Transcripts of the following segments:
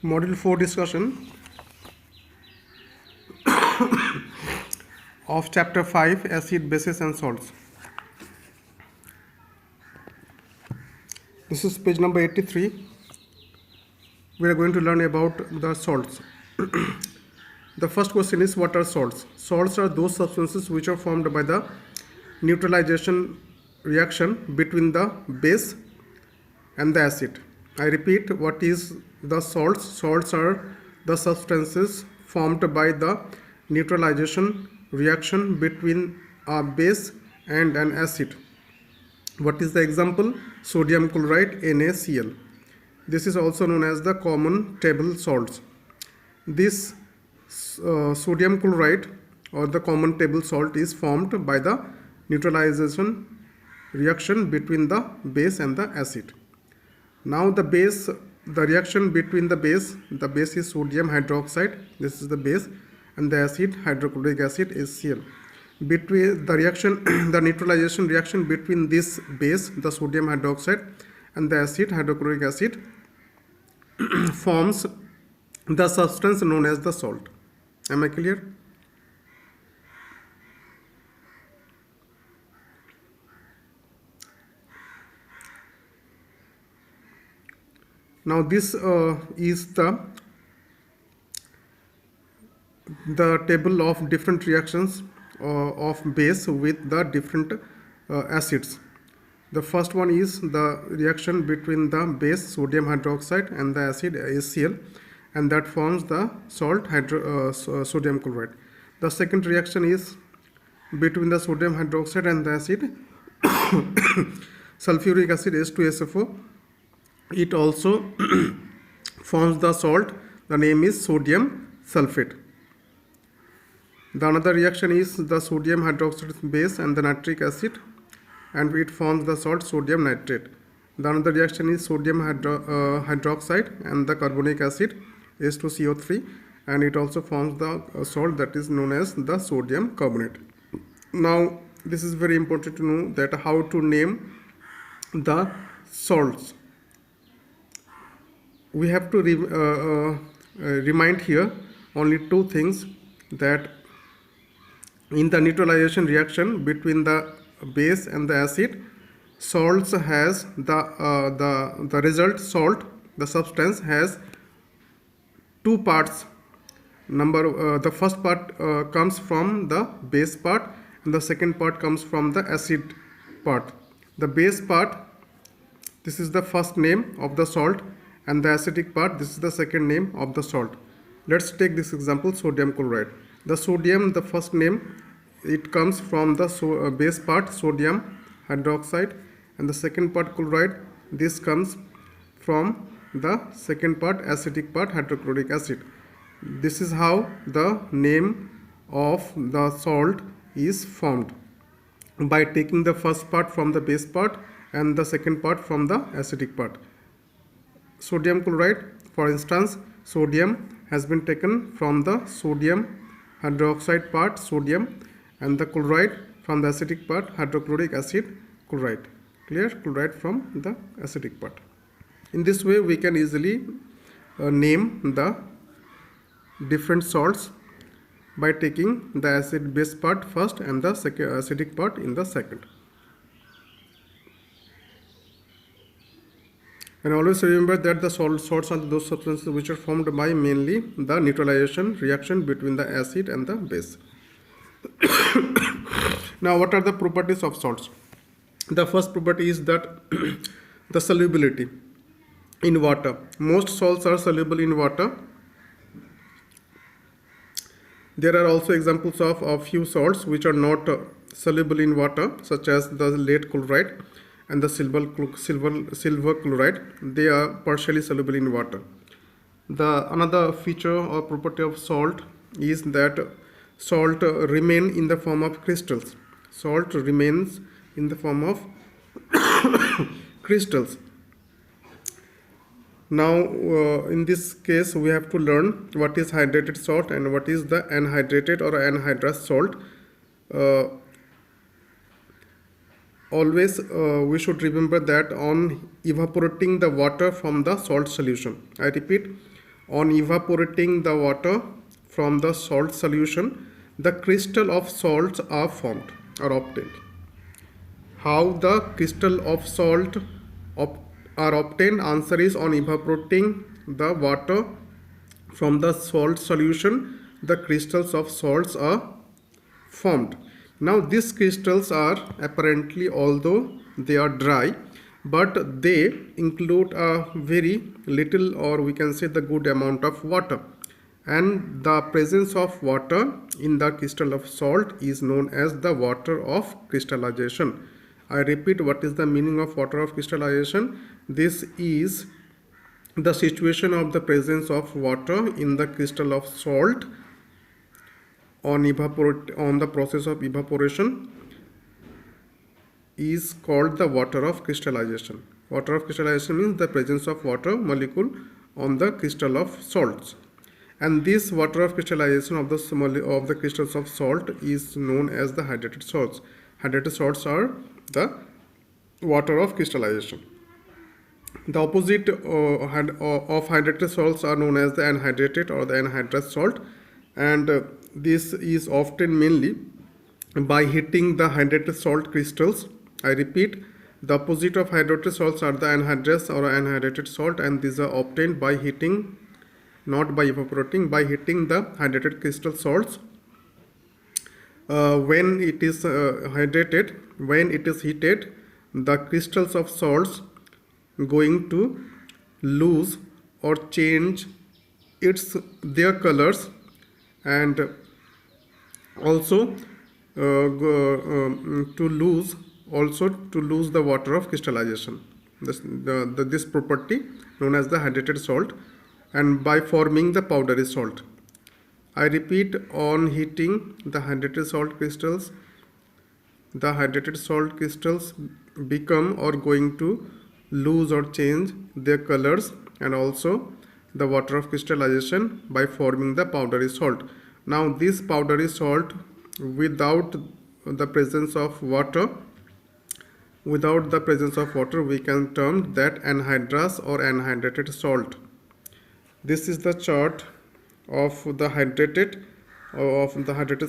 Module 4 discussion of Chapter 5 Acid, Bases and Salts. This is page number 83. We are going to learn about the salts. The first question is, what are salts? Salts are those substances which are formed by the neutralization reaction between the base and the acid. I repeat, what is the salts? Salts are the substances formed by the neutralization reaction between a base and an acid. What is the example? Sodium chloride, NaCl. This is also known as the common table salts. This sodium chloride or the common table salt is formed by the neutralization reaction between the base and the acid. Now the reaction between the base is sodium hydroxide, this is the base, and the acid, hydrochloric acid, is Cl. Between the reaction, the neutralization reaction between this base, the sodium hydroxide, and the acid, hydrochloric acid, forms the substance known as the salt. Am I clear? Now this is the table of different reactions of base with the different acids. The first one is the reaction between the base sodium hydroxide and the acid HCl, and that forms the salt sodium chloride. The second reaction is between the sodium hydroxide and the acid sulfuric acid H2SO4. It also forms the salt. The name is sodium sulfate. The another reaction is the sodium hydroxide base and the nitric acid, and it forms the salt sodium nitrate. The another reaction is sodium hydroxide and the carbonic acid H2CO3, and it also forms the salt that is known as the sodium carbonate. Now this is very important to know that how to name the salts. We have to remind here only two things, that in the neutralization reaction between the base and the acid, salts has the result salt, the substance has two parts. The first part comes from the base part, and the second part comes from the acid part. The base part, this is the first name of the salt, and the acidic part, this is the second name of the salt. Let's take this example, sodium chloride. The sodium, the first name, it comes from the base part sodium hydroxide, and the second part chloride, this comes from the second part acidic part hydrochloric acid. This is how the name of the salt is formed, by taking the first part from the base part and the second part from the acidic part. Sodium chloride, for instance, sodium has been taken from the sodium hydroxide part sodium, and the chloride from the acidic part hydrochloric acid chloride. Clear? Chloride from the acidic part. In this way we can easily name the different salts by taking the acid base part first and the acidic part in the second. And always remember that the salts are those substances which are formed by mainly the neutralization reaction between the acid and the base. Now, what are the properties of salts? The first property is that the solubility in water. Most salts are soluble in water. There are also examples of a few salts which are not soluble in water, such as the lead chloride and the silver chloride. They are partially soluble in water. The another feature or property of salt is that salt remain in the form of crystals. Salt remains in the form of crystals. Now in this case we have to learn what is hydrated salt and what is the anhydrated or anhydrous salt. Always we should remember that on evaporating the water from the salt solution, I repeat, On evaporating the water from the salt solution, the crystal of salts are formed or obtained. How the crystal of salt are obtained? Answer is, on evaporating the water from the salt solution, the crystals of salts are formed. Now these crystals are apparently, although they are dry, but they include a very little, or we can say the good amount of water, and the presence of water in the crystal of salt is known as the water of crystallization. I repeat, what is the meaning of water of crystallization? This is the situation of the presence of water in the crystal of salt on the process of evaporation is called the water of crystallization. Water of crystallization means the presence of water molecule on the crystal of salts, and this water of crystallization of the crystals of salt is known as the hydrated salts. Hydrated salts are the water of crystallization. The opposite of hydrated salts are known as the anhydrated or the anhydrous salt, and this is often mainly by heating the hydrated salt crystals. I repeat, the opposite of hydrated salts are the anhydrous or anhydrated salt, and these are obtained by heating, not by evaporating, by heating the hydrated crystal salts. When it is when it is heated, the crystals of salts going to lose or change their colors, and also to lose the water of crystallization, this property known as the hydrated salt, and by forming the powdery salt. I repeat, on heating the hydrated salt crystals, the hydrated salt crystals become or going to lose or change their colors, and also the water of crystallization by forming the powdery salt. Now this powdery salt, without the presence of water, we can term that anhydrous or anhydrated salt. This is the chart of the hydrated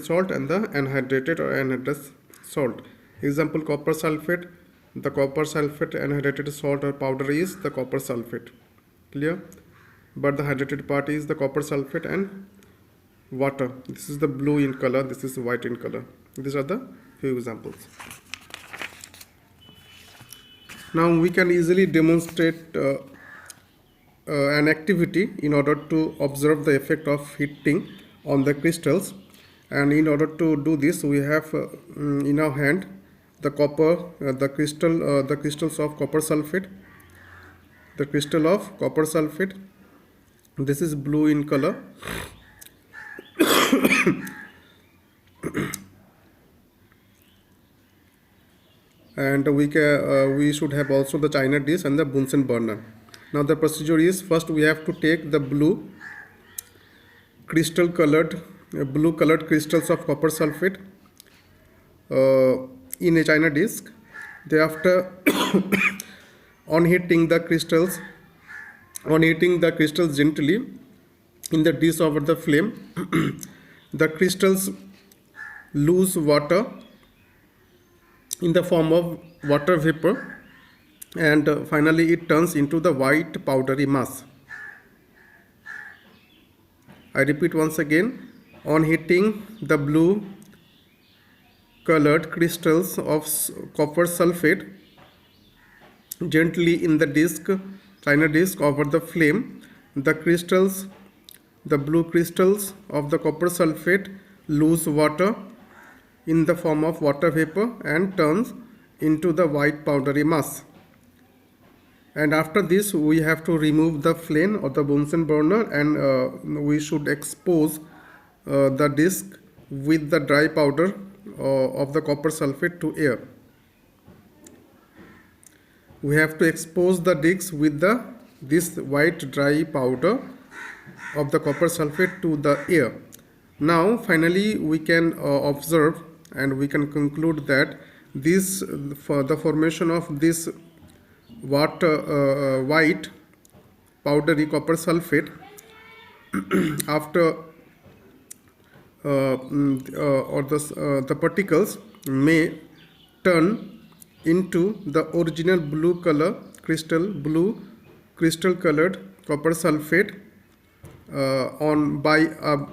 salt and the anhydrated or anhydrous salt. Example, copper sulfate. The copper sulfate anhydrated salt or powder is the copper sulfate. Clear? But the hydrated part is the copper sulfate and water. This is the blue in color, this is white in color. These are the few examples. Now we can easily demonstrate an activity in order to observe the effect of heating on the crystals, and in order to do this, we have in our hand the crystals of copper sulfate, the crystal of copper sulfate. This is blue in color. And we should have also the China dish and the Bunsen burner. Now the procedure is, first we have to take the blue colored crystals of copper sulfate in a China disk. Thereafter, on heating the crystals gently in the dish over the flame, the crystals lose water in the form of water vapor, and finally it turns into the white powdery mass. I repeat once again, on heating the blue colored crystals of copper sulfate gently in the China disk over the flame, the blue crystals of the copper sulfate lose water in the form of water vapor and turns into the white powdery mass. And after this, we have to remove the flame or the Bunsen burner, and we should expose the disk with the dry powder of the copper sulfate to air. We have to expose the disc with this white dry powder of the copper sulfate to the air. Now finally we can observe and we can conclude that for the formation of this white powdery copper sulfate after the particles may turn into the original blue crystal colored copper sulfate on by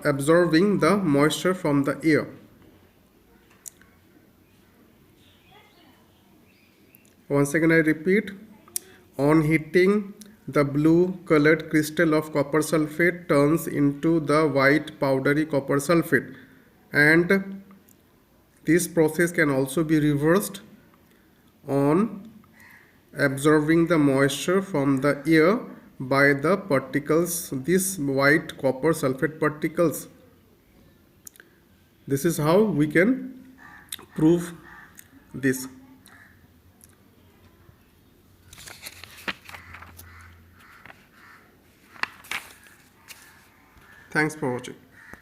absorbing the moisture from the air. Once again I repeat, on heating, the blue colored crystal of copper sulfate turns into the white powdery copper sulfate, and this process can also be reversed on absorbing the moisture from the air by the particles, these white copper sulfate particles. This is how we can prove this. Thanks for watching.